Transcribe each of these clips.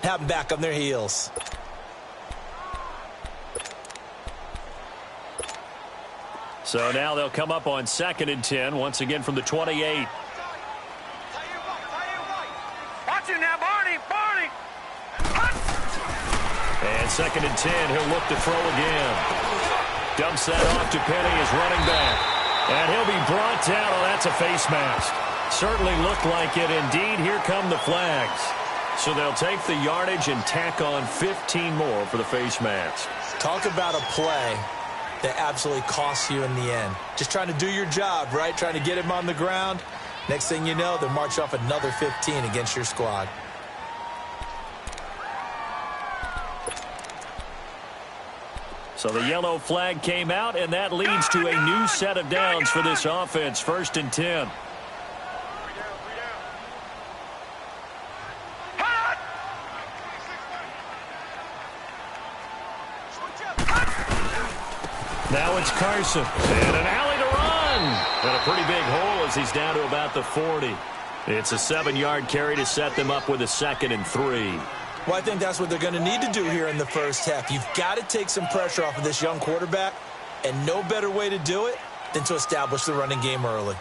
have them back on their heels. So now they'll come up on 2nd and 10, once again from the 28. Watch it now, Barney! And 2nd and 10, he'll look to throw again. Dumps that off to Penny as running back. And he'll be brought down. Oh, that's a face mask. Certainly looked like it. Indeed, here come the flags. So they'll take the yardage and tack on 15 more for the face mask. Talk about a play that absolutely costs you in the end. Just trying to do your job, right? Trying to get him on the ground. Next thing you know, they'll march off another 15 against your squad. So the yellow flag came out, and that leads to a new set of downs for this offense. 1st and 10. Now it's Carson. And an alley to run. And a pretty big hole as he's down to about the 40. It's a 7-yard carry to set them up with a 2nd and 3. Well, I think that's what they're going to need to do here in the first half. You've got to take some pressure off of this young quarterback, and no better way to do it than to establish the running game early.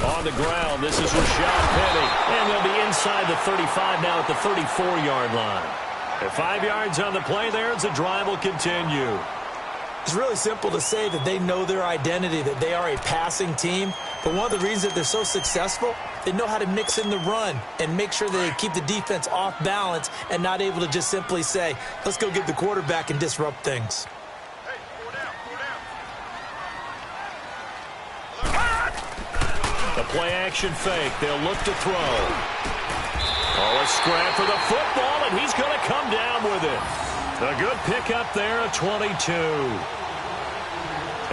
On the ground, this is Rashad Penny. And they'll be inside the 35 now at the 34-yard line. At 5 yards on the play there as the drive will continue. It's really simple to say that they know their identity, that they are a passing team. But one of the reasons that they're so successful, they know how to mix in the run and make sure that they keep the defense off balance and not able to just simply say, let's go get the quarterback and disrupt things. The play-action fake. They'll look to throw. Oh, a scrap for the football, and he's going to come down with it. A good pickup there, a 22.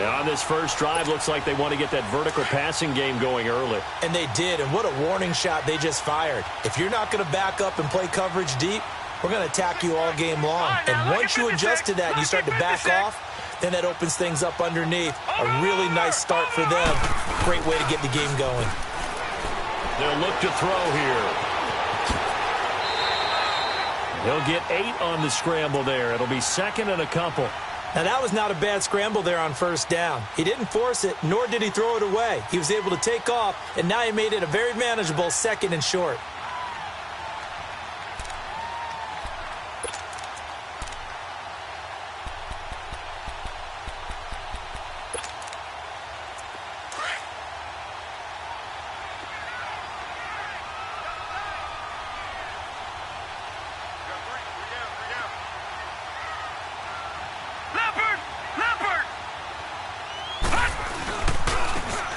And on this first drive, looks like they want to get that vertical passing game going early. And they did, and what a warning shot they just fired. If you're not going to back up and play coverage deep, we're going to attack you all game long. And once you adjust to that and you start to back off, then that opens things up underneath. A really nice start for them. Great way to get the game going. They'll look to throw here. He'll get 8 on the scramble there. It'll be 2nd and a couple. Now, that was not a bad scramble there on first down. He didn't force it, nor did he throw it away. He was able to take off, and now he made it a very manageable 2nd and short.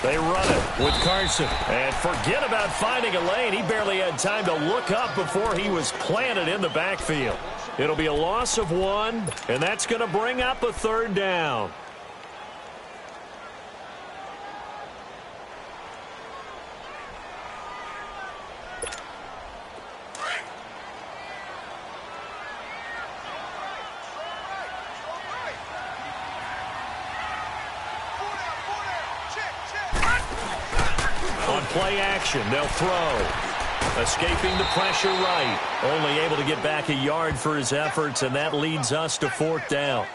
They run it with Carson. And forget about finding a lane. He barely had time to look up before he was planted in the backfield. It'll be a loss of 1, and that's going to bring up a 3rd down. Play action, they'll throw. Escaping the pressure right. Only able to get back a yard for his efforts, and that leads us to 4th down.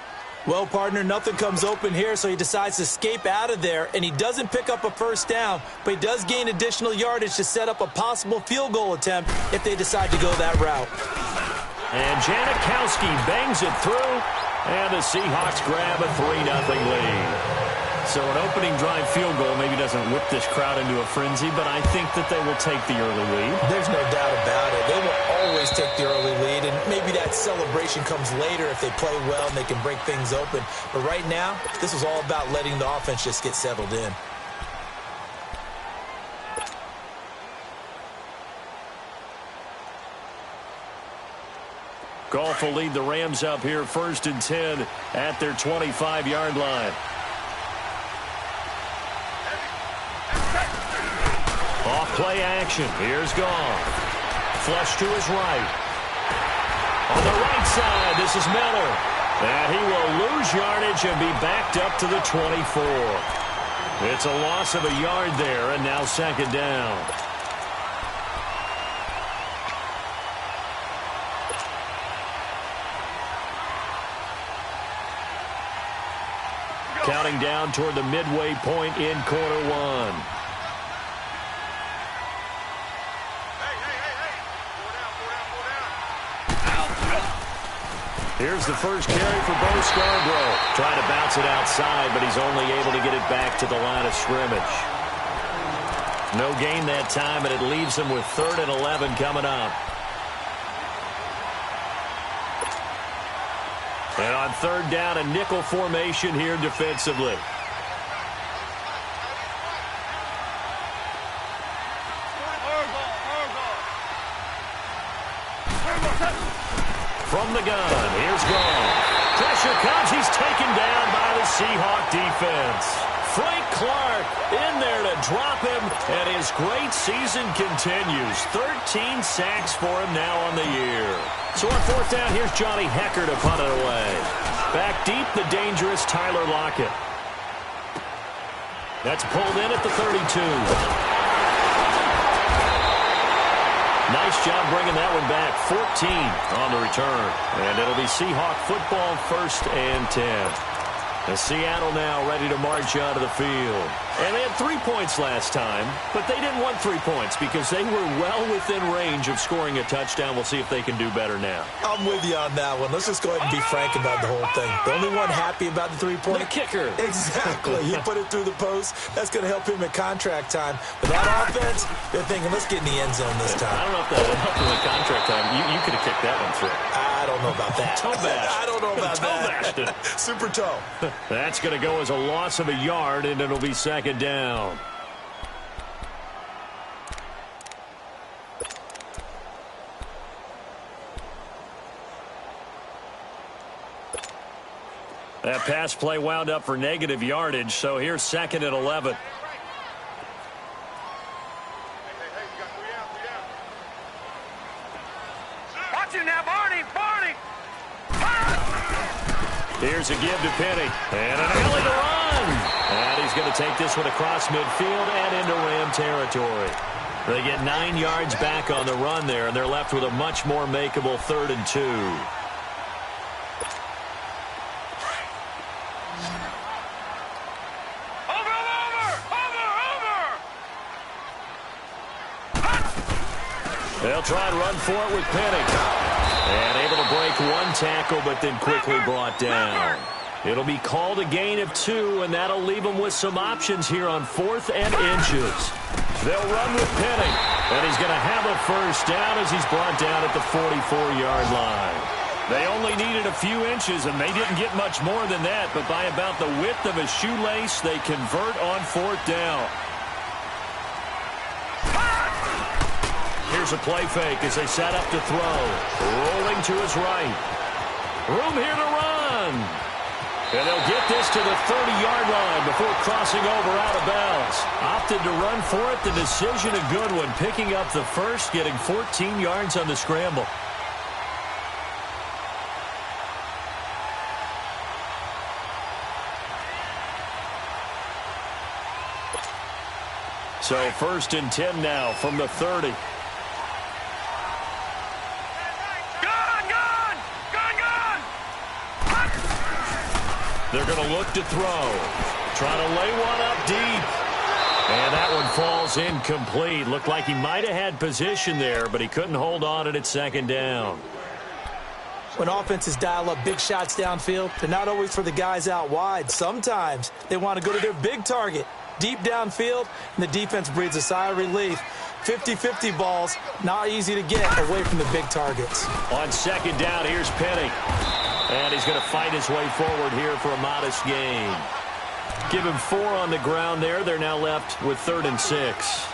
Well, partner, nothing comes open here, so he decides to escape out of there, and he doesn't pick up a first down, but he does gain additional yardage to set up a possible field goal attempt if they decide to go that route. And Janikowski bangs it through, and the Seahawks grab a 3-0 lead. So an opening drive field goal maybe doesn't whip this crowd into a frenzy, but I think that they will take the early lead. There's no doubt about it. They will always take the early lead, and maybe that celebration comes later if they play well and they can break things open. But right now, this is all about letting the offense just get settled in. Goff will lead the Rams up here 1st and 10 at their 25-yard line. Off play action. Here's Goff. flush to his right. On the right side, this is Miller. And he will lose yardage and be backed up to the 24. It's a loss of a yard there, and now second down. Counting down toward the midway point in quarter one. Here's the first carry for Bo Scarborough. Trying to bounce it outside, but he's only able to get it back to the line of scrimmage. No gain that time, and it leaves him with 3rd and 11 coming up. And on 3rd down, a nickel formation here defensively. From the gun, here's Gone. Pressure comes, he's taken down by the Seahawk defense. Frank Clark in there to drop him, and his great season continues. 13 sacks for him now on the year. So on 4th down, here's Johnny Hecker to punt it away. Back deep, the dangerous Tyler Lockett. That's pulled in at the 32. Nice job bringing that one back. 14 on the return. And it'll be Seahawk football, 1st and 10. And Seattle now ready to march out of the field. And they had 3 points last time, but they didn't want 3 points because they were well within range of scoring a touchdown. We'll see if they can do better now. I'm with you on that one. Let's just go ahead and be frank about the whole thing. The only one happy about the 3-point? The kicker. Exactly. He put it through the post. That's going to help him at contract time. But that offense, they're thinking, let's get in the end zone this time. I don't know if that helped him at contract time. You could have kicked that one through. I don't know about that. Toe bash. I don't know about that. Toe bashed it. Super toe. That's going to go as a loss of a yard, and it'll be second down. That pass play wound up for negative yardage, so here's 2nd and 11. Watch him now, Barney! Barney! Here's a give to Penny. And an alley to run. And he's going to take this one across midfield and into Ram territory. They get 9 yards back on the run there, and they're left with a much more makeable 3rd and 2. They'll try and run for it with Penny. And able to break 1 tackle, but then quickly brought down. It'll be called a gain of 2, and that'll leave them with some options here on 4th and inches. They'll run with Penny, and he's going to have a first down as he's brought down at the 44-yard line. They only needed a few inches, and they didn't get much more than that, but by about the width of a shoelace, they convert on 4th down. Here's a play fake as they set up to throw. Rolling to his right. Room here to run. And they'll get this to the 30-yard line before crossing over out of bounds. Opted to run for it. The decision a good one. Picking up the first, getting 14 yards on the scramble. So 1st and 10 now from the 30. They're going to look to throw. Trying to lay one up deep. And that one falls incomplete. Looked like he might have had position there, but he couldn't hold on at 2nd down. When offenses dial up big shots downfield, they're not always for the guys out wide. Sometimes they want to go to their big target, deep downfield, and the defense breathes a sigh of relief. 50-50 balls, not easy to get away from the big targets. On 2nd down, here's Penny. And he's going to fight his way forward here for a modest gain. Give him 4 on the ground there. They're now left with 3rd and 6.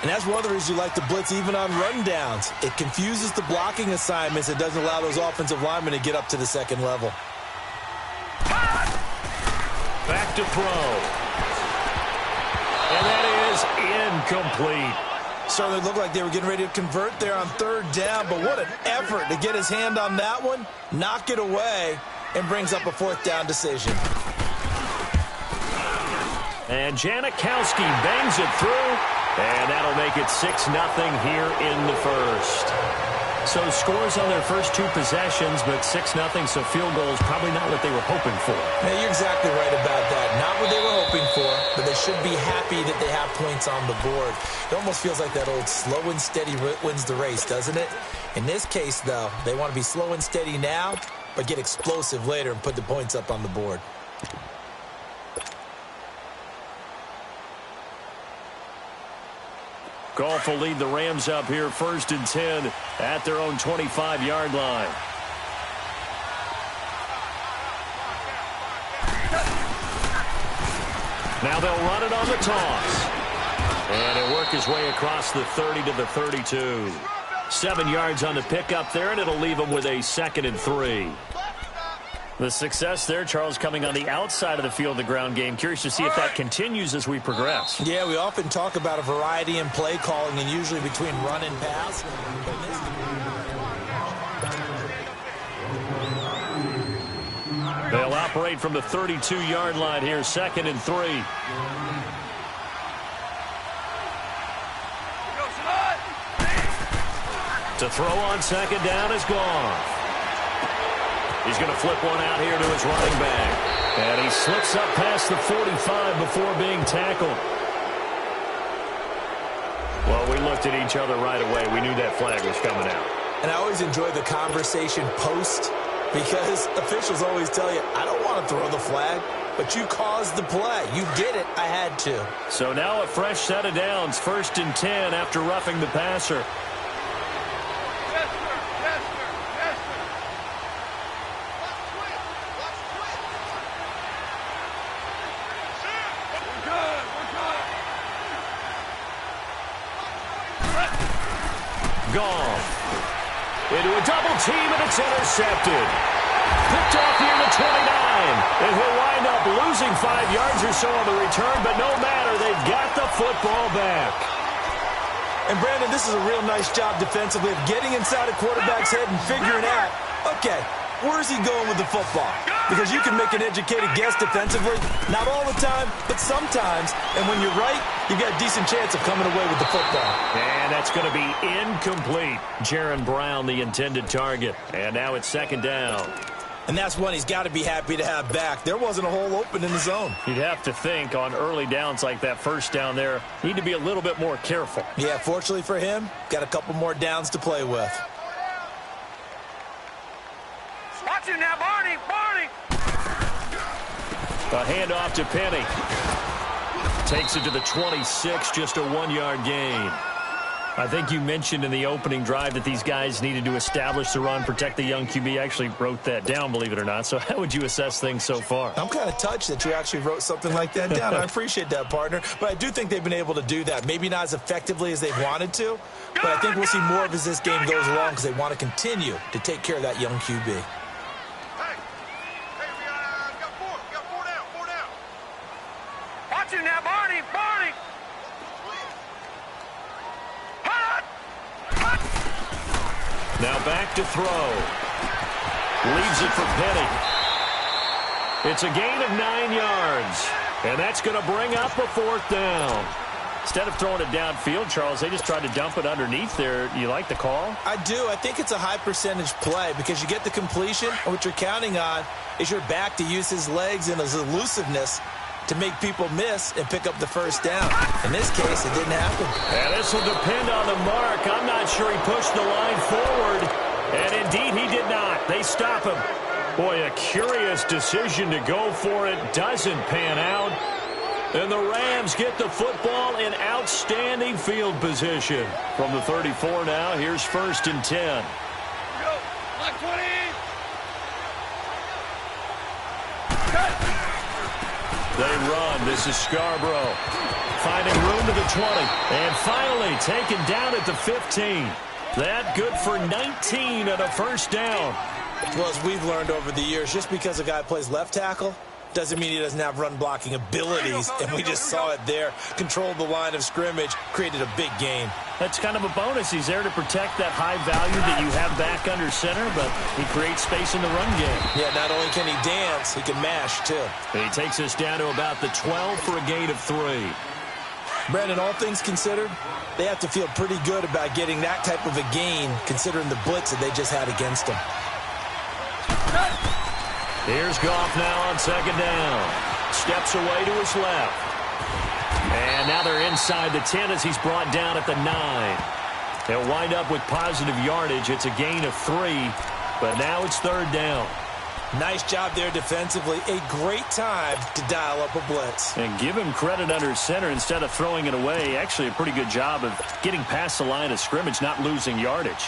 And that's one of the reasons you like to blitz even on rundowns. It confuses the blocking assignments. It doesn't allow those offensive linemen to get up to the 2nd level. Back to throw. And that is incomplete. Certainly looked like they were getting ready to convert there on third down, but what an effort to get his hand on that one, knock it away, and brings up a fourth down decision. And Janikowski bangs it through, and that'll make it 6-0 here in the first. So scores on their first two possessions, but 6-0, so field goal is probably not what they were hoping for. Yeah, you're exactly right about that. Not what they were hoping for, but they should be happy that they have points on the board. It almost feels like that old slow and steady wins the race, doesn't it? In this case, though, they want to be slow and steady now, but get explosive later and put the points up on the board. Goff will lead the Rams up here 1st and 10 at their own 25-yard line. Now they'll run it on the toss. And he'll work his way across the 30 to the 32. 7 yards on the pickup there, and it'll leave him with a 2nd and 3. The success there, Charles, coming on the outside of the field, the ground game. Curious to see if that continues as we progress. Yeah, we often talk about a variety in play calling, and usually between run and pass. They'll operate from the 32-yard line here, 2nd and 3. To throw on 2nd down is gone. He's going to flip one out here to his running back. And he slips up past the 45 before being tackled. Well, we looked at each other right away. We knew that flag was coming out. And I always enjoy the conversation post, because officials always tell you, I don't want to throw the flag, but you caused the play. You did it. I had to. So now a fresh set of downs, 1st and 10 after roughing the passer. Into a double team, and it's intercepted. Picked off here to 29. And he'll wind up losing 5 yards or so on the return, but no matter, they've got the football back. And, Brandon, this is a real nice job defensively of getting inside a quarterback's head and figuring out, okay, where's he going with the football? Because you can make an educated guess defensively. Not all the time, but sometimes. And when you're right, you've got a decent chance of coming away with the football. And that's going to be incomplete. Jaron Brown, the intended target. And now it's 2nd down. And that's one he's got to be happy to have back. There wasn't a hole open in the zone. You'd have to think on early downs like that, 1st down there, need to be a little bit more careful. Yeah, fortunately for him, got a couple more downs to play with. Watch it now, Barney! Barney! A handoff to Penny. Takes it to the 26, just a 1-yard gain. I think you mentioned in the opening drive that these guys needed to establish the run, protect the young QB. I actually wrote that down, believe it or not. So how would you assess things so far? I'm kind of touched that you actually wrote something like that down. I appreciate that, partner. But I do think they've been able to do that. Maybe not as effectively as they've wanted to, but I think we'll see more of as this game goes along because they want to continue to take care of that young QB. Watch it now, Barney! Barney! Now back to throw. Leaves it for Penny. It's a gain of 9 yards. And that's going to bring up a 4th down. Instead of throwing it downfield, Charles, they just tried to dump it underneath there. You like the call? I do. I think it's a high percentage play because you get the completion, and what you're counting on is your back to use his legs and his elusiveness to make people miss and pick up the 1st down. In this case, it didn't happen. And this will depend on the mark. I'm not sure he pushed the line forward. And indeed, he did not. They stop him. Boy, a curious decision to go for it. Doesn't pan out. And the Rams get the football in outstanding field position. From the 34 now, here's 1st and 10. Go! Black 20! They run. This is Scarborough. Finding room to the 20. And finally taken down at the 15. That good for 19 and a 1st down. Well, as we've learned over the years, just because a guy plays left tackle doesn't mean he doesn't have run-blocking abilities, and we just saw it there. Controlled the line of scrimmage, created a big gain. That's kind of a bonus. He's there to protect that high value that you have back under center, but he creates space in the run game. Yeah, not only can he dance, he can mash, too. He takes us down to about the 12 for a gain of 3. Brandon, all things considered, they have to feel pretty good about getting that type of a gain, considering the blitz that they just had against them. Here's Goff now on second down. Steps away to his left. And now they're inside the 10 as he's brought down at the 9. They'll wind up with positive yardage. It's a gain of 3, but now it's third down. Nice job there defensively. A great time to dial up a blitz. And give him credit under center instead of throwing it away. Actually a pretty good job of getting past the line of scrimmage, not losing yardage.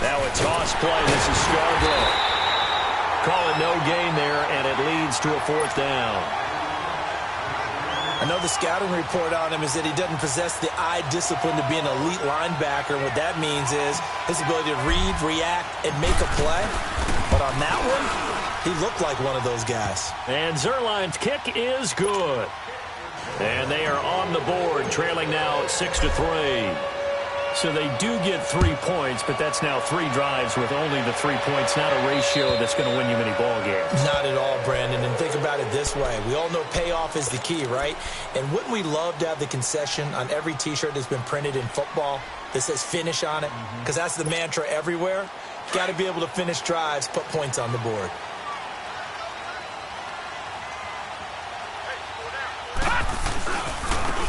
Now a toss play. This is Scarborough. Call it no gain there, and it leads to a fourth down. I know the scouting report on him is that he doesn't possess the eye discipline to be an elite linebacker. What that means is his ability to read, react, and make a play. But on that one, he looked like one of those guys. And Zerline's kick is good. And they are on the board, trailing now 6-3. So they do get 3 points, but that's now 3 drives with only the 3 points, not a ratio that's going to win you many ball games. Not at all, Brandon. And think about it this way. We all know payoff is the key, right? And wouldn't we love to have the concession on every T-shirt that's been printed in football that says finish on it? Because that's the mantra everywhere. Got to be able to finish drives, put points on the board.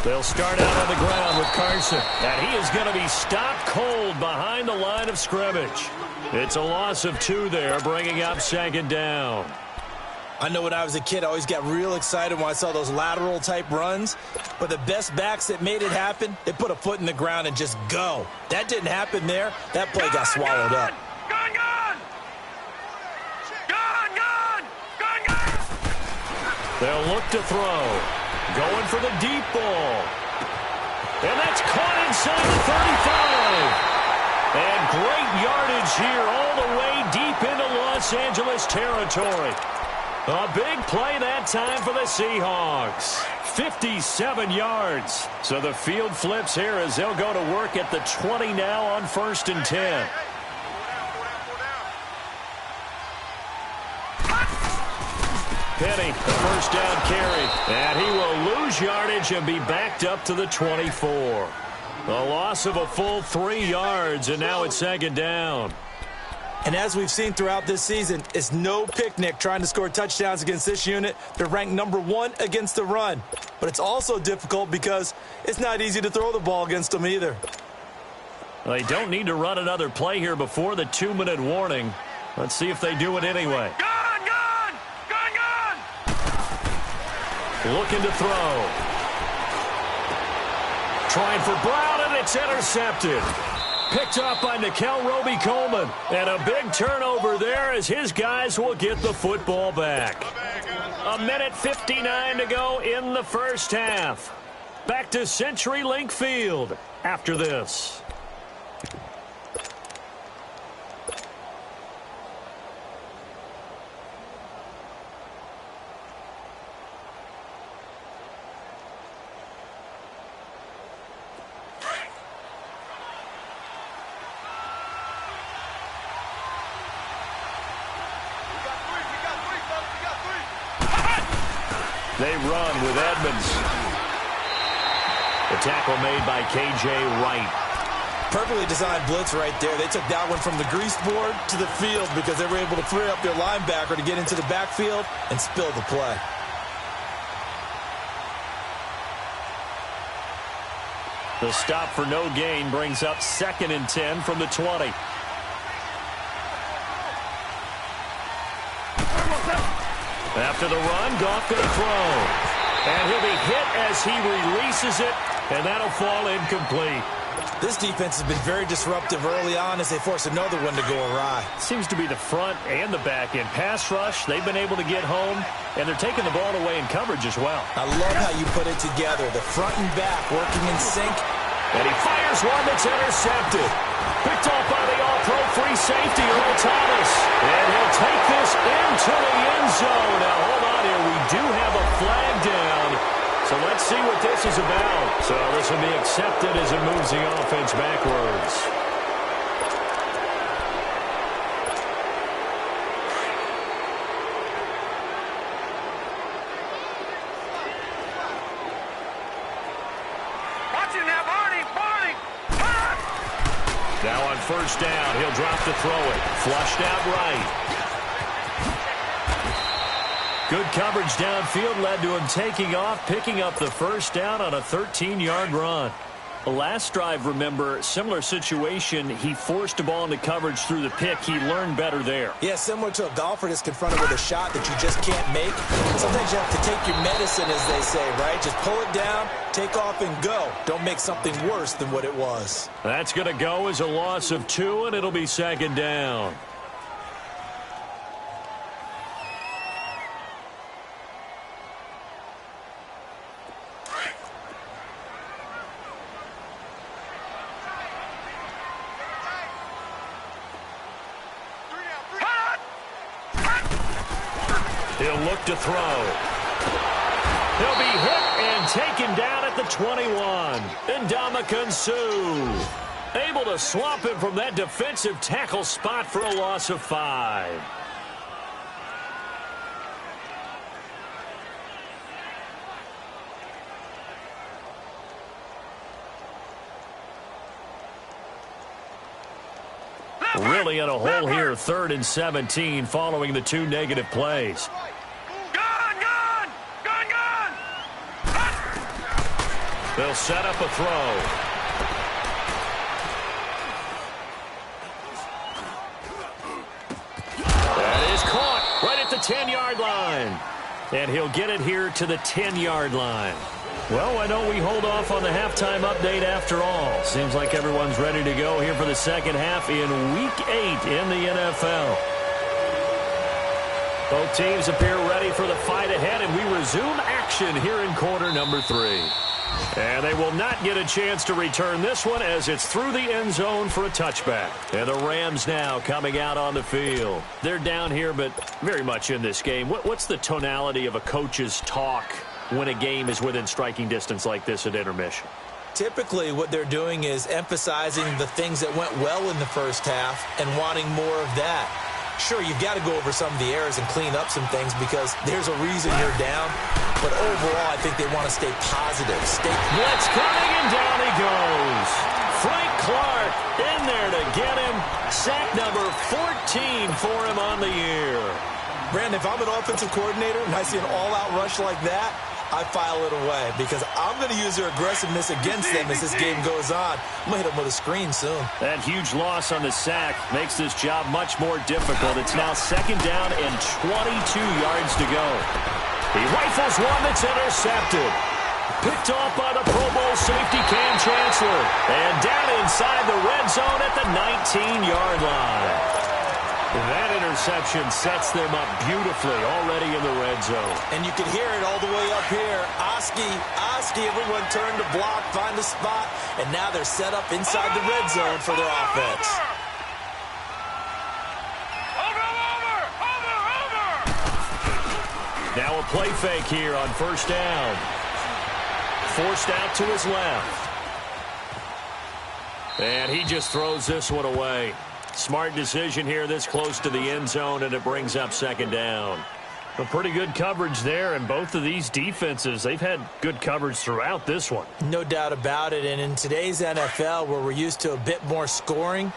They'll start out on the ground with Carson. And he is going to be stopped cold behind the line of scrimmage. It's a loss of 2 there, bringing up second down. I know when I was a kid, I always got real excited when I saw those lateral-type runs. But the best backs that made it happen, they put a foot in the ground and just go. That didn't happen there. That play got swallowed up. Gun! They'll look to throw. Going for the deep ball. And that's caught inside the 35. And great yardage here all the way deep into Los Angeles territory. A big play that time for the Seahawks. 57 yards. So the field flips here as they'll go to work at the 20 now on 1st and 10. Penny, the first down carry. And he will lose yardage and be backed up to the 24. A loss of a full 3 yards, and now it's second down. And as we've seen throughout this season, it's no picnic trying to score touchdowns against this unit. They're ranked number 1 against the run. But it's also difficult because it's not easy to throw the ball against them either. They don't need to run another play here before the 2-minute warning. Let's see if they do it anyway. Gun! Looking to throw. Trying for Brown, and it's intercepted. Picked off by Nickel Roby-Coleman. And a big turnover there as his guys will get the football back. 1:59 to go in the first half. Back to CenturyLink Field after this. They run with Edmonds. The tackle made by K.J. Wright. Perfectly designed blitz right there. They took that one from the grease board to the field because they were able to free up their linebacker to get into the backfield and spill the play. The stop for no gain brings up 2nd and 10 from the 20. After the run, Goff going to throw. And he'll be hit as he releases it, and that'll fall incomplete. This defense has been very disruptive early on as they force another one to go awry. Seems to be the front and the back end. Pass rush, they've been able to get home, and they're taking the ball away in coverage as well. I love how you put it together. The front and back working in sync. And he fires one that's intercepted. Picked off by the all-pro free safety, Earl Thomas. And he'll take this into the end zone. Now, hold on here. We do have a flag down. So let's see what this is about. So this will be accepted as it moves the offense backwards. Watch it now, Barney! Barney! Now on first down, he'll drop to throw it. Flushed out right. Good coverage downfield led to him taking off, picking up the first down on a 13-yard run. The last drive, remember, similar situation. He forced the ball into coverage through the pick. He learned better there. Yeah, similar to a golfer that's confronted with a shot that you just can't make. Sometimes you have to take your medicine, as they say, right? Just pull it down, take off, and go. Don't make something worse than what it was. That's going to go as a loss of 2, and it'll be second down. He'll look to throw. He'll be hit and taken down at the 21. Ndamukong Suh able to swamp him from that defensive tackle spot for a loss of 5. Really in a hole here, 3rd and 17, following the 2 negative plays. Gun! They'll set up a throw. That is caught right at the 10-yard line. And he'll get it here to the 10-yard line. Well, I know we hold off on the halftime update after all. Seems like everyone's ready to go here for the second half in Week 8 in the NFL. Both teams appear ready for the fight ahead, and we resume action here in quarter number 3. And they will not get a chance to return this one as it's through the end zone for a touchback. And the Rams now coming out on the field. They're down here, but very much in this game. What's the tonality of a coach's talk when a game is within striking distance like this at intermission? Typically, what they're doing is emphasizing the things that went well in the first half and wanting more of that. Sure, you've got to go over some of the errors and clean up some things because there's a reason you're down. But overall, I think they want to stay positive. Blitz coming, and down he goes. Frank Clark in there to get him. Sack number 14 for him on the year. Brandon, if I'm an offensive coordinator and I see an all-out rush like that, I file it away because I'm going to use their aggressiveness against them as this game goes on. I'm going to hit them with a screen soon. That huge loss on the sack makes this job much more difficult. It's now second down and 22 yards to go. He rifles one that's intercepted. Picked off by the Pro Bowl safety Cam Chancellor. And down inside the red zone at the 19-yard line. That interception sets them up beautifully already in the red zone. And you can hear it all the way up here. Oski, everyone turned to block, find a spot, and now they're set up inside the red zone for their offense. Now a play fake here on first down. Forced out to his left. And he just throws this one away. Smart decision here this close to the end zone, and it brings up second down. A pretty good coverage there, and both of these defenses, they've had good coverage throughout this one. No doubt about it, and in today's NFL, where we're used to a bit more scoring,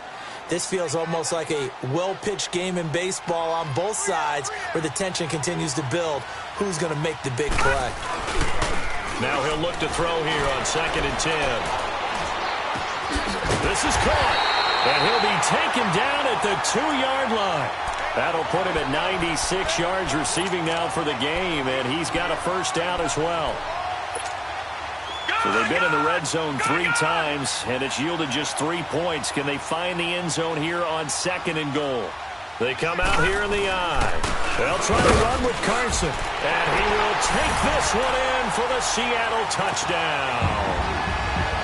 this feels almost like a well-pitched game in baseball on both sides where the tension continues to build. Who's going to make the big play? Now he'll look to throw here on 2nd and 10. This is caught. And he'll be taken down at the 2-yard line. That'll put him at 96 yards receiving now for the game, and he's got a first down as well. Go! So they've been in the red zone 3 times, and it's yielded just 3 points. Can they find the end zone here on 2nd and goal? They come out here in the eye. They'll try to run with Carson. And he will take this one in for the Seattle touchdown.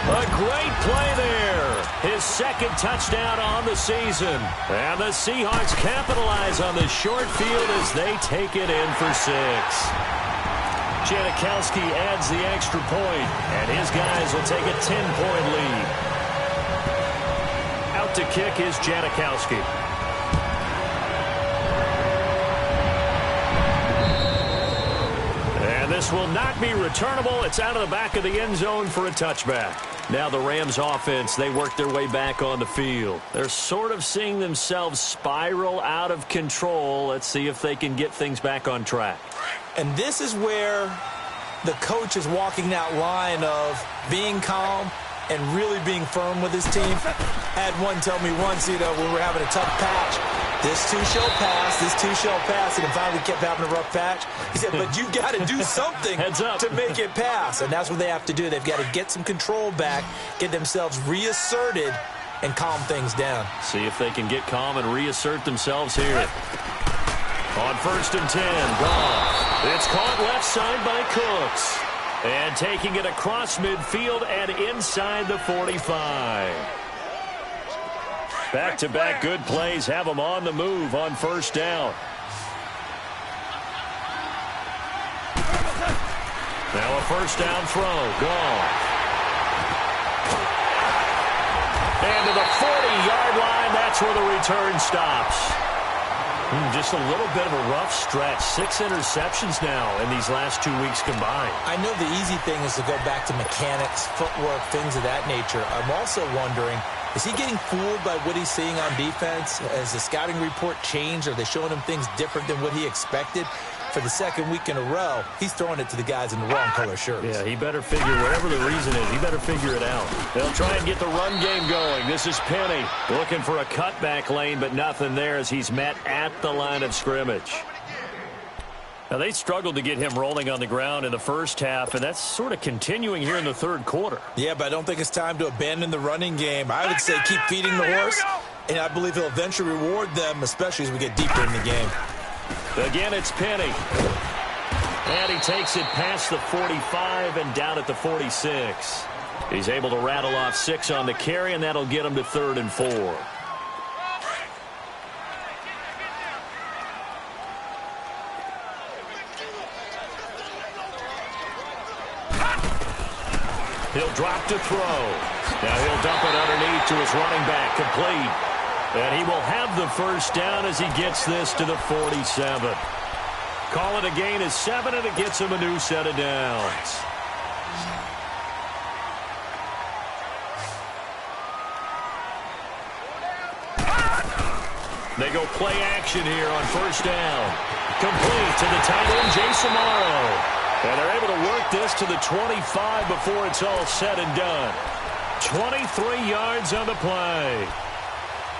A great play there. His 2nd touchdown on the season. And the Seahawks capitalize on the short field as they take it in for 6. Janikowski adds the extra point, and his guys will take a 10-point lead. Out to kick is Janikowski. And this will not be returnable. It's out of the back of the end zone for a touchback. Now the Rams offense, they work their way back on the field. They're sort of seeing themselves spiral out of control. Let's see if they can get things back on track. And this is where the coach is walking that line of being calm and really being firm with his team. I had one tell me once, when we were having a tough patch, this too shall pass, this too shall pass, and finally kept having a rough patch. He said, but you got to do something to make it pass, and that's what they have to do. They've got to get some control back, get themselves reasserted, and calm things down. See if they can get calm and reassert themselves here. On 1st and 10, Goff. It's caught left side by Cooks. And taking it across midfield and inside the 45. Back-to-back good plays have them on the move on 1st down. Now a 1st down throw. Goff. And to the 40-yard line, that's where the return stops. Just a little bit of a rough stretch. 6 interceptions now in these last 2 weeks combined. I know the easy thing is to go back to mechanics, footwork, things of that nature. I'm also wondering, is he getting fooled by what he's seeing on defense? Has the scouting report changed? Are they showing him things different than what he expected? For the 2nd week in a row, he's throwing it to the guys in the wrong color shirts. Yeah, he better figure, whatever the reason is, he better figure it out. They'll try and get the run game going. This is Penny looking for a cutback lane, but nothing there as he's met at the line of scrimmage. Now, they struggled to get him rolling on the ground in the first half, and that's sort of continuing here in the 3rd quarter. Yeah, but I don't think it's time to abandon the running game. I would say keep feeding the horse, and I believe he'll eventually reward them, especially as we get deeper in the game. Again, it's Penny. And he takes it past the 45 and down at the 46. He's able to rattle off 6 on the carry, and that'll get him to 3rd and 4. He'll drop to throw. Now he'll dump it underneath to his running back, complete. And he will have the 1st down as he gets this to the 47. Call it a gain of 7, and it gets him a new set of downs. They go play action here on 1st down. Complete to the tight end, Jason Morrow. And they're able to work this to the 25 before it's all said and done. 23 yards on the play.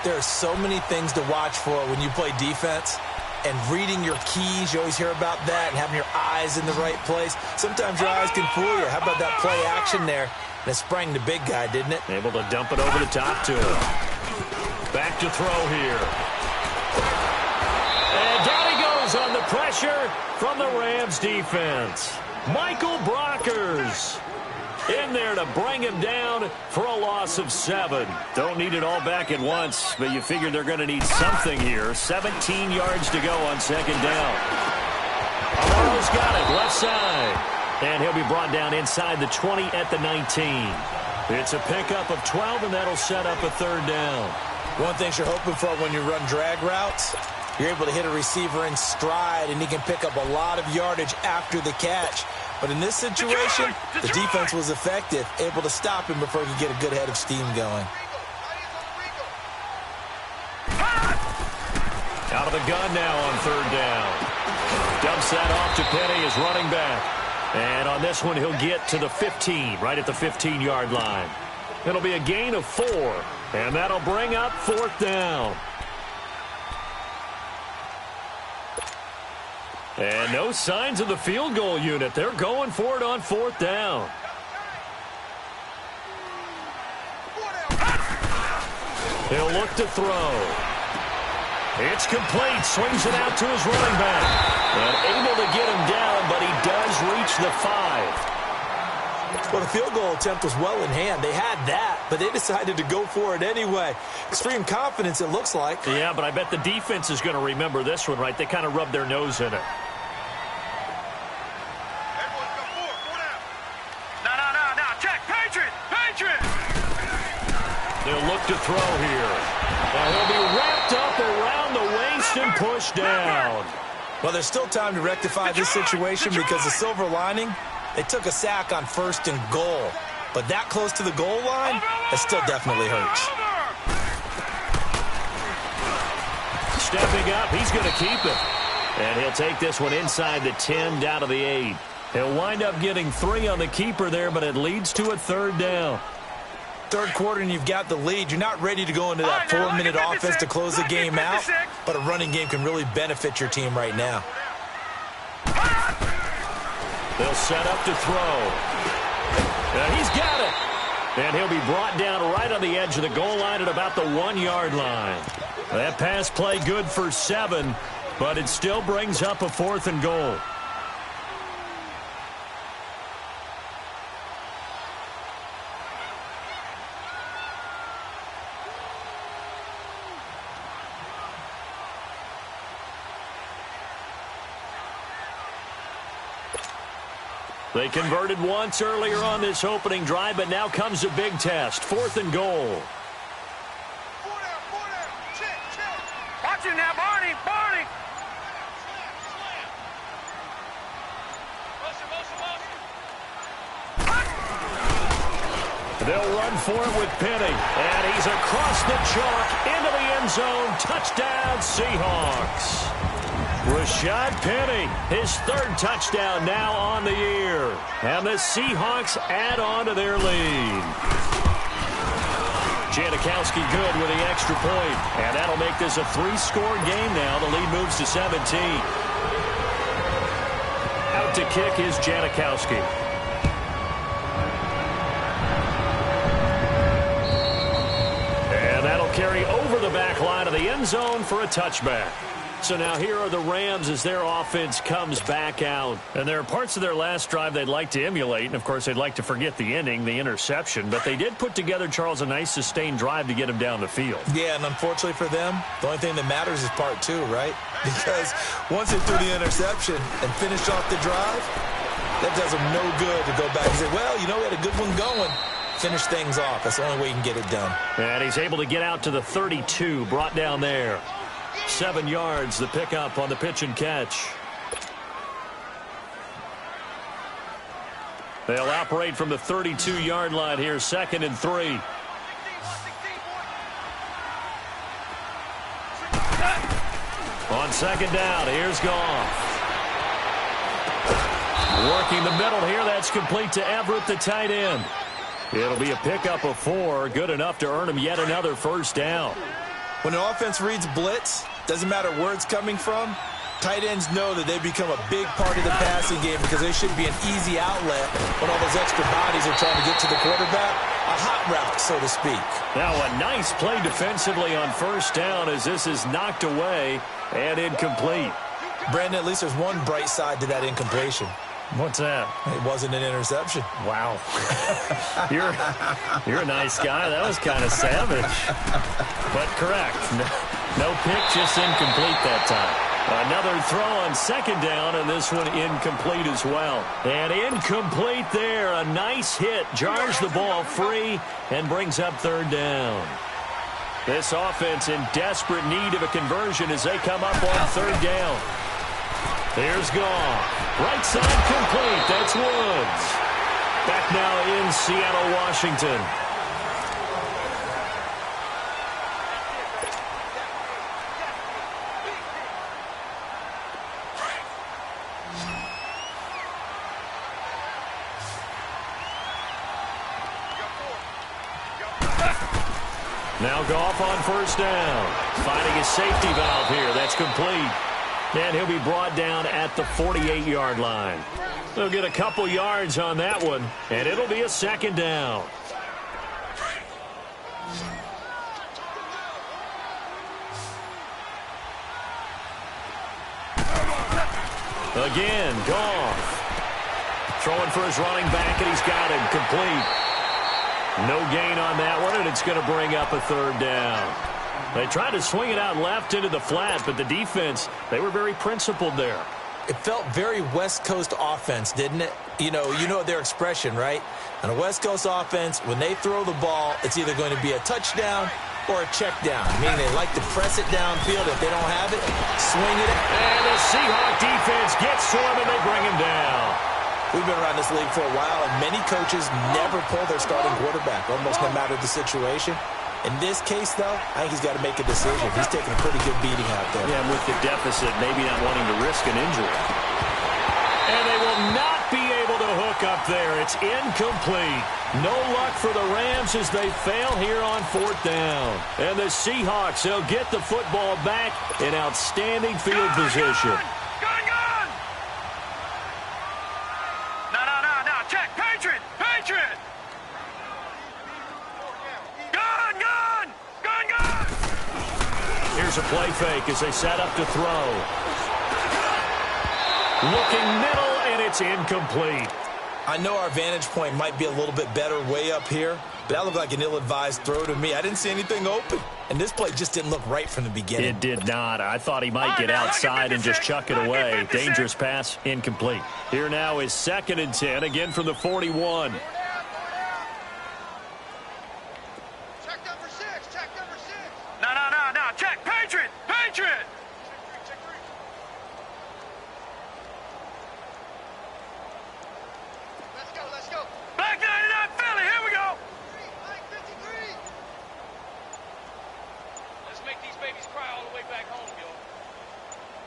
There are so many things to watch for when you play defense. And reading your keys, you always hear about that, and having your eyes in the right place. Sometimes your eyes can fool you. How about that play action there? And it sprang the big guy, didn't it? Able to dump it over the top to him. Back to throw here. And down he goes on the pressure from the Rams defense. Michael Brockers in there to bring him down for a loss of 7. Don't need it all back at once, but you figure they're going to need something here. 17 yards to go on 2nd down. Amaro's got it, left side. And he'll be brought down inside the 20 at the 19. It's a pickup of 12, and that'll set up a 3rd down. One thing you're hoping for when you run drag routes, you're able to hit a receiver in stride, and he can pick up a lot of yardage after the catch. But in this situation, the defense was effective, able to stop him before he could get a good head of steam going. Out of the gun now on 3rd down. Dumps that off to Penny, his running back. And on this one, he'll get to the 15, right at the 15-yard line. It'll be a gain of 4, and that'll bring up 4th down. And no signs of the field goal unit. They're going for it on 4th down. He'll look to throw. It's complete. Swings it out to his running back. And able to get him down, but he does reach the 5. Well, the field goal attempt was well in hand. They had that, but they decided to go for it anyway. Extreme confidence, it looks like. Yeah, but I bet the defense is going to remember this one, right? They kind of rubbed their nose in it. No. Check. Patriot. They'll look to throw here. And he'll be wrapped up around the waist and pushed down. Well, there's still time to rectify this situation because the silver lining, they took a sack on 1st and goal. But that close to the goal line, it still definitely hurts. Stepping up, he's going to keep it. And he'll take this one inside the 10, down to the 8. He'll wind up getting 3 on the keeper there, but it leads to a 3rd down. Third quarter and you've got the lead. You're not ready to go into that 4-minute offense to close the game out, but a running game can really benefit your team right now. They'll set up to throw. And he's got it. And he'll be brought down right on the edge of the goal line at about the 1-yard line. That pass play good for 7, but it still brings up a 4th and goal. They converted once earlier on this opening drive, but now comes a big test. 4th and goal. Watch him now, Barney. They'll run for it with Penny. And he's across the chalk into the end zone. Touchdown, Seahawks. Rashad Penny, his 3rd touchdown now on the year. And the Seahawks add on to their lead. Janikowski good with the extra point. And that'll make this a 3-score game now. The lead moves to 17. Out to kick is Janikowski. And that'll carry over the back line of the end zone for a touchback. So now here are the Rams as their offense comes back out. And there are parts of their last drive they'd like to emulate. And, of course, they'd like to forget the ending, the interception. But they did put together, Charles, a nice sustained drive to get him down the field. Yeah, and unfortunately for them, the only thing that matters is part 2, right? Because once they threw the interception and finished off the drive, that does them no good to go back and say, well, you know, we had a good one going. Finish things off. That's the only way you can get it done. And he's able to get out to the 32, brought down there. 7 yards, the pickup on the pitch and catch. They'll operate from the 32-yard line here, 2nd and 3. On 2nd down, here's Goff. Working the middle here, that's complete to Everett, the tight end. It'll be a pickup of 4, good enough to earn him yet another 1st down. When an offense reads blitz, doesn't matter where it's coming from, tight ends know that they become a big part of the passing game because they should be an easy outlet when all those extra bodies are trying to get to the quarterback. A hot route, so to speak. Now a nice play defensively on 1st down as this is knocked away and incomplete. Brandon, at least there's one bright side to that incompletion. What's that? It wasn't an interception. Wow. You're a nice guy. That was kind of savage. But correct. No pick, just incomplete that time. Another throw on 2nd down, and this one incomplete as well. And incomplete there. A nice hit. Jars the ball free and brings up 3rd down. This offense in desperate need of a conversion as they come up on 3rd down. Here's Goff. Right side complete. That's Woods. Back now in Seattle, Washington. Now Goff on 1st down. Finding a safety valve here. That's complete. And he'll be brought down at the 48-yard line. They'll get a couple yards on that one, and it'll be a 2nd down. Again, Goff. Throwing for his running back, and he's got him complete. No gain on that one, and it's going to bring up a third down. They tried to swing it out left into the flat, but the defense, they were very principled there. It felt very West Coast offense, didn't it? You know their expression, right? On a West Coast offense, when they throw the ball, it's either going to be a touchdown or a check down, meaning they like to press it downfield. If they don't have it, swing it. And the Seahawk defense gets to him, and they bring him down. We've been around this league for a while, and many coaches never pull their starting quarterback, almost no matter the situation. In this case, though, I think he's got to make a decision. He's taking a pretty good beating out there. Yeah, and with the deficit, maybe not wanting to risk an injury. And they will not be able to hook up there. It's incomplete. No luck for the Rams as they fail here on fourth down. And the Seahawks, they'll get the football back in outstanding field position. Gun! No. Check. Patriot! Gun! Here's a play fake as they set up to throw. Looking middle, and it's incomplete. I know our vantage point might be a little bit better way up here, but that looked like an ill-advised throw to me. I didn't see anything open, and this play just didn't look right from the beginning. It did not. I thought he might get outside and just chuck it away. Dangerous pass, incomplete. Here now is 2nd and 10, again from the 41. Check number 6. No. Check. Patriot! Let's go. Black 99 Philly, here we go. Black 53. Let's make these babies cry all the way back home, yo.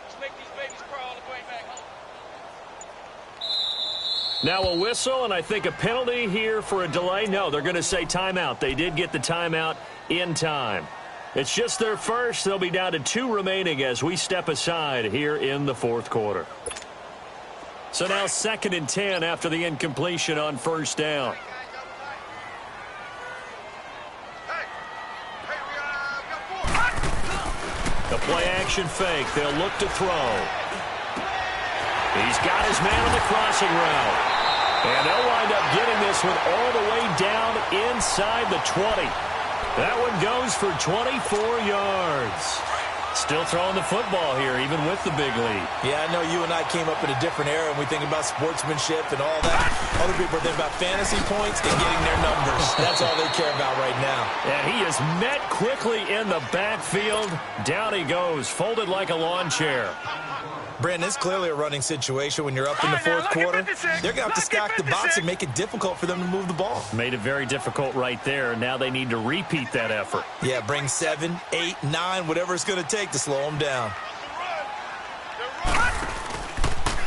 Let's make these babies cry all the way back home. Now a whistle, and I think a penalty here for a delay. No, they're going to say timeout. They did get the timeout in time. It's just their first. They'll be down to 2 remaining as we step aside here in the fourth quarter. So now 2nd and 10 after the incompletion on first down. The play-action fake. They'll look to throw. He's got his man on the crossing route. And they'll wind up getting this one all the way down inside the 20. That one goes for 24 yards. Still throwing the football here, even with the big lead. Yeah, I know you and I came up in a different era, and we think about sportsmanship and all that. Other people think about fantasy points and getting their numbers. That's all they care about right now. And he is met quickly in the backfield. Down he goes, folded like a lawn chair. Brandon, it's clearly a running situation when you're up in the fourth quarter. They're going to have to stack the box and make it difficult for them to move the ball. Made it very difficult right there. Now they need to repeat that effort. Yeah, bring 7, 8, 9, whatever it's going to take to slow them down.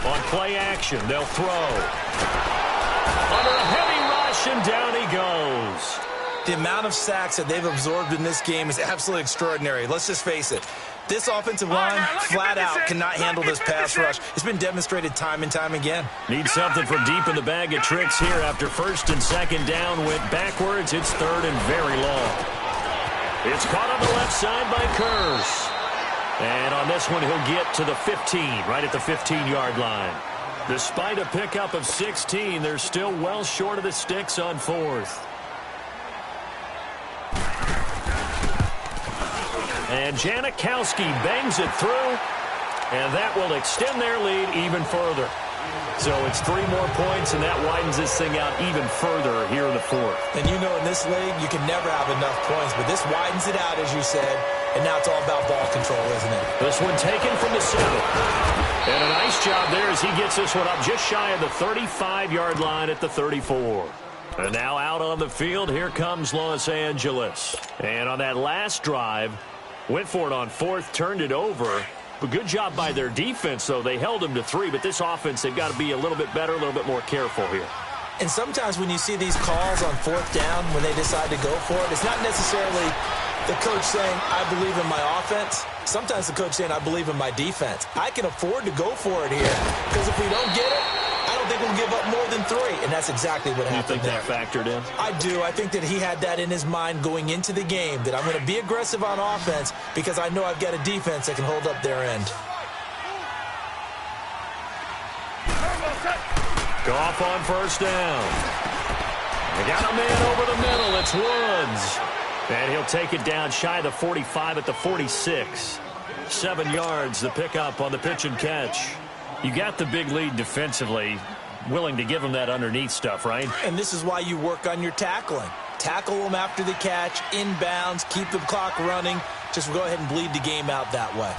On play action, they'll throw. Under a heavy rush, and down he goes. The amount of sacks that they've absorbed in this game is absolutely extraordinary. Let's just face it. This offensive line, flat out, cannot handle this pass rush. It's been demonstrated time and time again. Need something from deep in the bag of tricks here after 1st and 2nd down. Went backwards. It's 3rd and very long. It's caught on the left side by Kurz. And on this one, he'll get to the 15, right at the 15-yard line. Despite a pickup of 16, they're still well short of the sticks on 4th. And Janikowski bangs it through, and that will extend their lead even further. So it's 3 more points, and that widens this thing out even further here in the 4th. And you know in this league, you can never have enough points, but this widens it out, as you said, and now it's all about ball control, isn't it? This one taken from the 7. And a nice job there as he gets this one up just shy of the 35-yard line at the 34. And now out on the field, here comes Los Angeles. And on that last drive, went for it on 4th, turned it over. But good job by their defense, though. They held them to 3, but this offense, they've got to be a little bit better, a little bit more careful here. And sometimes when you see these calls on 4th down, when they decide to go for it, it's not necessarily the coach saying, I believe in my offense. Sometimes the coach saying, I believe in my defense. I can afford to go for it here, because if we don't get it, I don't think we'll give up more than 3, and that's exactly what happened there. You think that factored in? I do. I think that he had that in his mind going into the game, that I'm going to be aggressive on offense because I know I've got a defense that can hold up their end. Goff on first down. They got a man over the middle. It's Woods. And he'll take it down shy of the 45 at the 46. 7 yards, the pickup on the pitch and catch. You got the big lead defensively. Willing to give him that underneath stuff, right? And this is why you work on your tackling. Tackle them after the catch, inbounds, keep the clock running. Just go ahead and bleed the game out that way.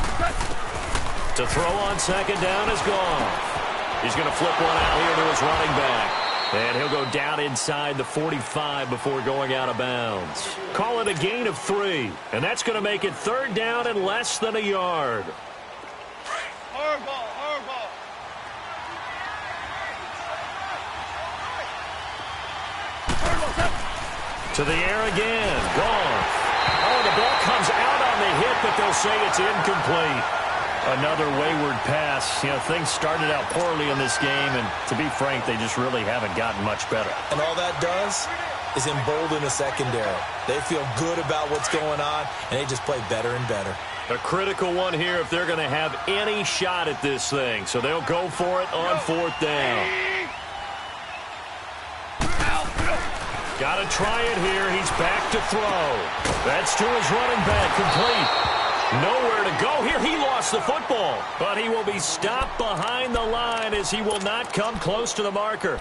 To throw on second down is Goff. He's going to flip one out here to his running back. And he'll go down inside the 45 before going out of bounds. Call it a gain of 3. And that's going to make it third down and less than a yard. Hardball. To the air again. Goff. Oh, the ball comes out on the hit, but they'll say it's incomplete. Another wayward pass. You know, things started out poorly in this game, and to be frank, they just really haven't gotten much better. And all that does is embolden a secondary. They feel good about what's going on, and they just play better and better. A critical one here if they're going to have any shot at this thing. So they'll go for it on fourth down. Got to try it here. He's back to throw. That's to his running back. Complete. Nowhere to go here. He lost the football, but he will be stopped behind the line as he will not come close to the marker.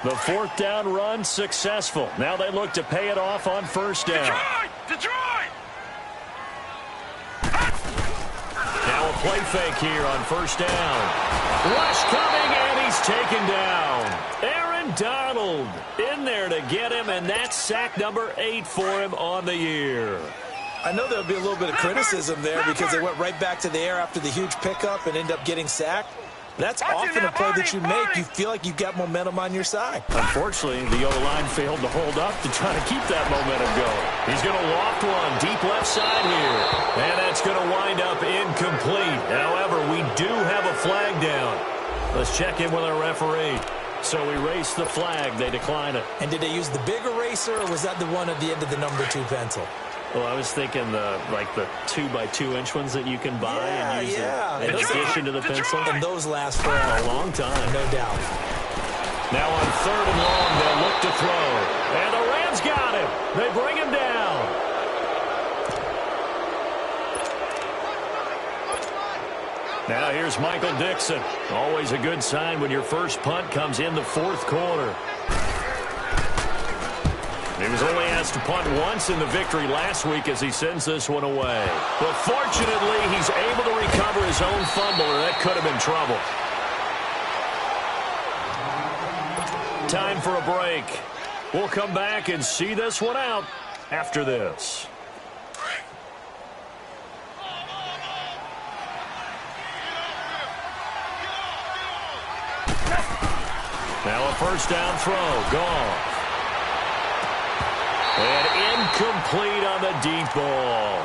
The fourth down run successful. Now they look to pay it off on first down. Detroit! Now a play fake here on first down. Rush coming, and he's taken down. Aaron Donald in there to get him, and that's sack number 8 for him on the year. I know there'll be a little bit of criticism there because they went right back to the air after the huge pickup and ended up getting sacked. That's often a play that you make. You feel like you've got momentum on your side. Unfortunately, the O-line failed to hold up to try to keep that momentum going. He's going to loft one deep left side here. And that's going to wind up incomplete. However, we do have a flag down. Let's check in with our referee. So erase the flag. They decline it. And did they use the big eraser, or was that the one at the end of the number 2 pencil? Well, I was thinking the 2x2-inch ones that you can buy and use in addition to the pencil. And those last for a long time. No doubt. Now on third and long, they'll look to throw. And the Rams got him. They bring him down. Now here's Michael Dixon. Always a good sign when your first punt comes in the fourth quarter. He was only asked to punt once in the victory last week as he sends this one away. But fortunately, he's able to recover his own fumble, or that could have been trouble. Time for a break. We'll come back and see this one out after this. Now a first down throw. Goff. And incomplete on the deep ball.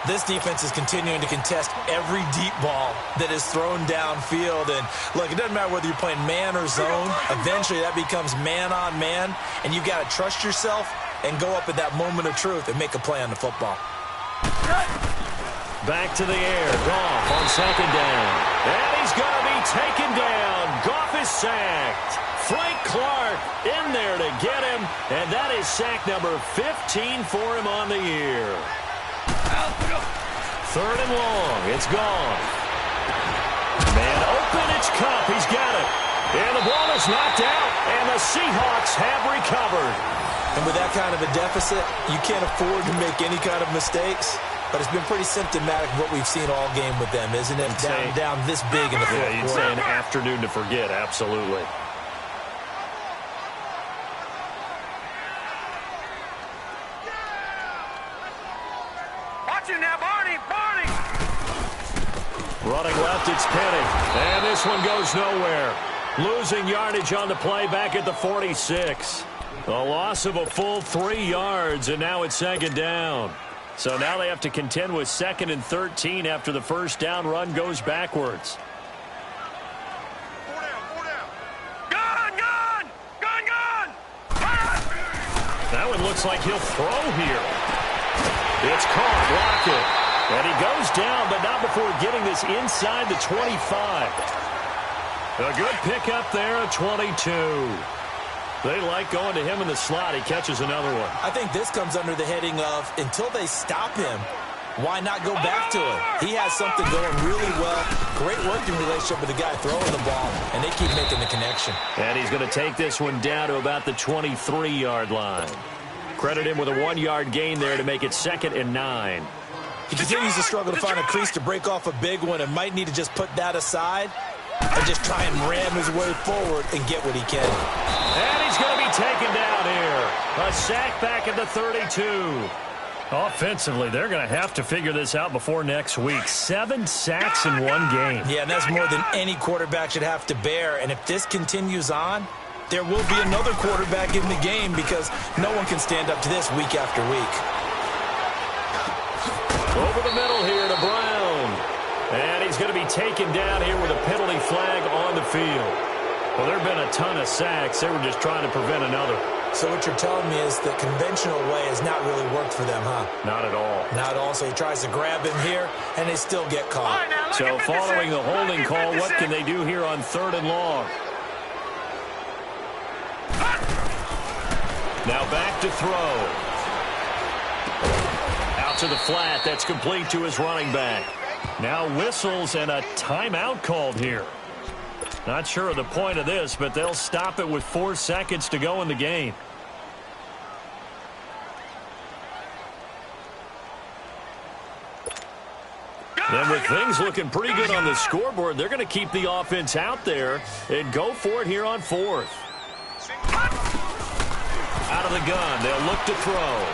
This defense is continuing to contest every deep ball that is thrown downfield. And, look, it doesn't matter whether you're playing man or zone. Eventually, that becomes man-on-man. And you've got to trust yourself and go up at that moment of truth and make a play on the football. Back to the air. Goff on second down. And he's going to be taken down. Goff is sacked. Frank Clark in there to get him, and that is sack number 15 for him on the year. Third and long, it's Goff. Man open, it's Cup, he's got it. And the ball is knocked out, and the Seahawks have recovered. And with that kind of a deficit, you can't afford to make any kind of mistakes. But it's been pretty symptomatic of what we've seen all game with them, isn't it? Down this big in the fourth quarter. You'd say an afternoon to forget, absolutely. Running left, it's Penny. And this one goes nowhere. Losing yardage on the play back at the 46. A loss of a full 3 yards, and now it's second down. So now they have to contend with 2nd and 13 after the first down run goes backwards. Gun! That one looks like he'll throw here. It's caught, Lockett. And he goes down, but not before getting this inside the 25. A good pickup there at 22. They like going to him in the slot. He catches another one. I think this comes under the heading of until they stop him, why not go back to it? He has something going really well. Great working relationship with the guy throwing the ball, and they keep making the connection. And he's going to take this one down to about the 23-yard line. Credit him with a 1-yard gain there to make it 2nd and 9. He continues to struggle to find a crease to break off a big one and might need to just put that aside and just try and ram his way forward and get what he can. And he's going to be taken down here. A sack back at the 32. Offensively, they're going to have to figure this out before next week. 7 sacks in one game. Yeah, and that's more than any quarterback should have to bear. And if this continues on, there will be another quarterback in the game because no one can stand up to this week after week. Over the middle here to Brown. And he's going to be taken down here with a penalty flag on the field. Well, there have been a ton of sacks. They were just trying to prevent another. So what you're telling me is the conventional way has not really worked for them, huh? Not at all. Not at all. So he tries to grab him here, and they still get caught. Right, so following the holding call, what can they do here on 3rd and long? Now back to throw. Out to the flat. That's complete to his running back. Now whistles and a timeout called here. Not sure of the point of this, but they'll stop it with 4 seconds to go in the game. And with things looking pretty good on the scoreboard, they're going to keep the offense out there and go for it here on 4th. Out of the gun, they'll look to throw.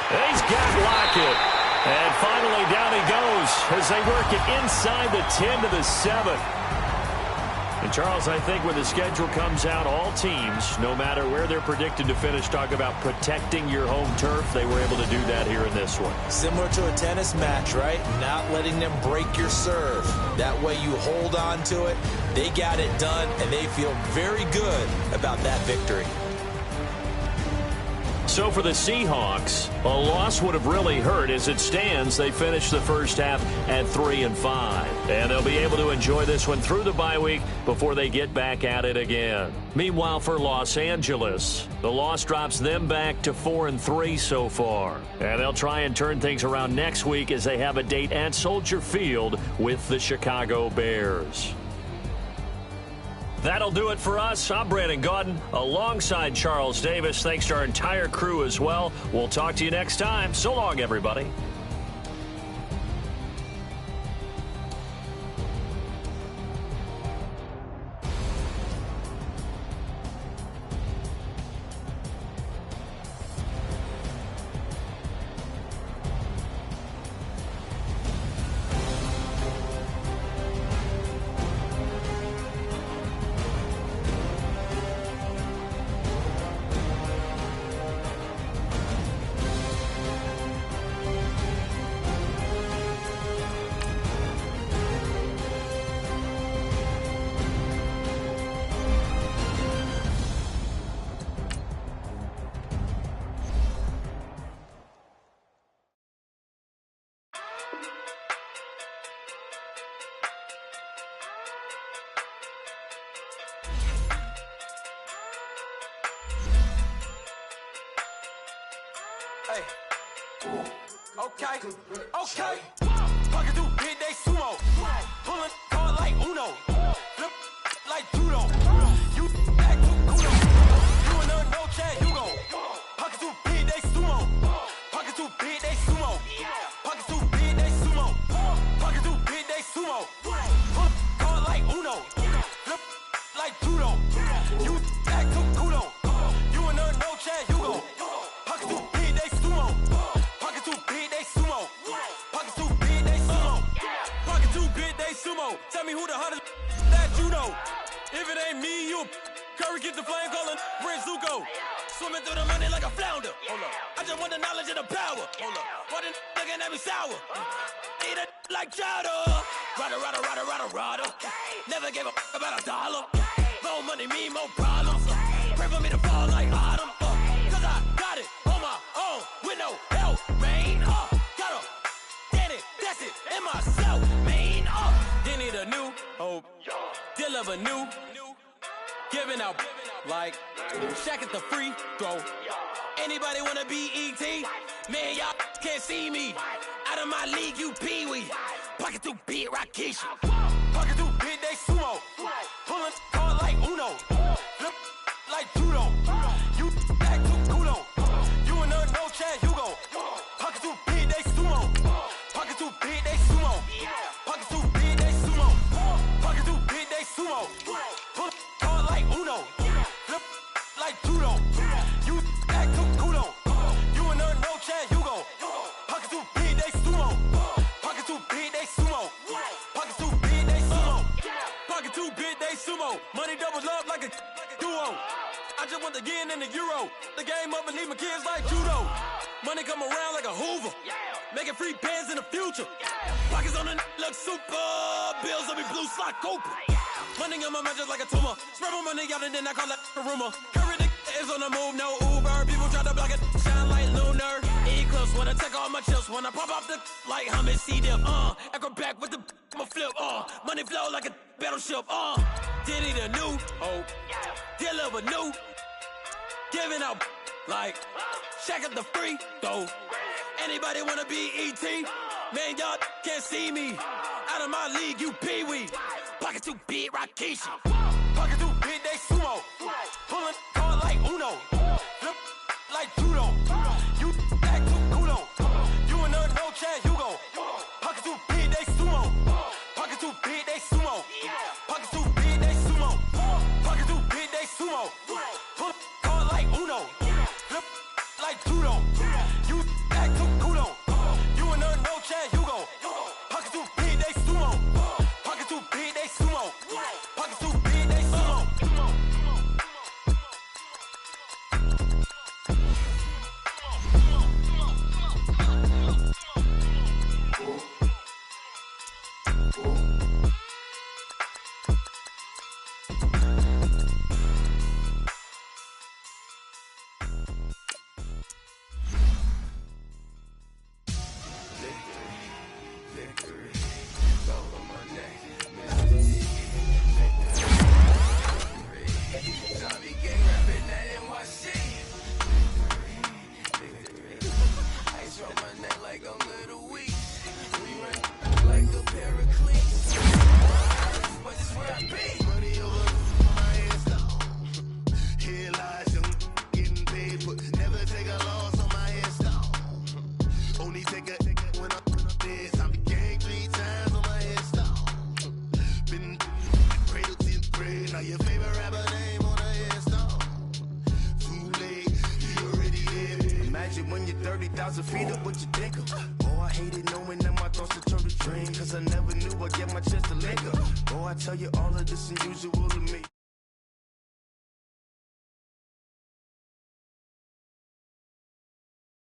And he's got Lockett. And finally down he goes as they work it inside the 10 to the 7. And, Charles, I think when the schedule comes out, all teams, no matter where they're predicted to finish, talk about protecting your home turf. They were able to do that here in this one. Similar to a tennis match, right? Not letting them break your serve. That way you hold on to it. They got it done, and they feel very good about that victory. So for the Seahawks, a loss would have really hurt. As it stands, they finished the first half at 3-5. And they'll be able to enjoy this one through the bye week before they get back at it again. Meanwhile, for Los Angeles, the loss drops them back to 4-3 so far. And they'll try and turn things around next week as they have a date at Soldier Field with the Chicago Bears. That'll do it for us. I'm Brandon Gaudin alongside Charles Davis. Thanks to our entire crew as well. We'll talk to you next time. So long, everybody. Hey. Okay. Pocket through big day sumo. Pulling card like Uno. Flip like judo. You act too kudo. You and her no Chad Hugo. Pocket through big day sumo. Pocket through big day sumo. Pocket through big day sumo. Pocket through big day sumo. Pull card like Uno. Flip like judo. You act too kudo. You and her no Chad Hugo. Pocket through big day sumo. Pocket through big day sumo. Pocket through big day sumo. Pocket through big day sumo. Tell me who the hottest that you know. If it ain't me, you Curry get the flame calling Prince Zuko. Swimming through the money like a flounder. Hold up. I just want the knowledge and the power. Hold up. Why the looking at me sour? Eat it like chowder. Rada. Never gave a about a dollar. More money mean more problems. Pray for me to fall like autumn. Cause I got it on my own with no help, man. Got a daddy, that's it, and myself, man. They need a new hope. deliver new, giving out like Shaq at the free throw. Anybody wanna be ET? Man, y'all can't see me. Out of my league, you pee-wee. Pocket too big, Rakeisha. Pocket too big, they sumo. Pulling hard like Uno. Flip like judo. You act too kudo. You in a no chance, you go. Pocket too big, they sumo. Pocket too big, they sumo. Pocket too big, they sumo. Pocket too big, they sumo. Pull hard like Uno. Flip like judo. You act too kudo. You in a no chance, you go. Pocket too big, they sumo. Pocket too big, they sumo. Pocket too big, they sumo. Pocket too big, they sumo. Money doubles up like a duo. I just want the yen and the euro. The game up and leave my kids like judo. Money come around like a Hoover. Making free bands in the future. Pockets on the look super. Bills on me blue slot Cooper. Money on my mind just like a tumor. Spread my money out and then I call that a rumor. Curry the is on the move, no Uber. People try to block it, shine like lunar. Eclipse when I take all my chips. When I pop off the like Hummus C-Dip. Echo back with the I'ma flip. Money flow like a battleship. Diddy the new. Deliver new. Giving out like Shaq at the free throw. Anybody wanna be ET? Man, y'all can't see me. Out of my league, you pee-wee. Pocket too big, Rakeisha. Pocket too big, they sumo. Pulling hard like Uno. Flip like judo. You act too kudo. You in a no chance, you go. Pocket too big, they sumo. Pocket too big, they sumo. Pocket too big, they sumo. Pocket too big, they sumo. Pull hard like Uno. Flip like judo. You act too kudo. You in a no chance, you go. Pocket too big, they sumo. Pocket too big, they sumo. Pocket too big, they sumo. Your favorite rapper name on a headstone. Too late, you already here. Imagine when you're 30,000 feet up, what you think of? Oh, I hated knowing that my thoughts would turn to dream. Cause I never knew I'd get my chance to link up. Oh, I tell you all of this unusual to me.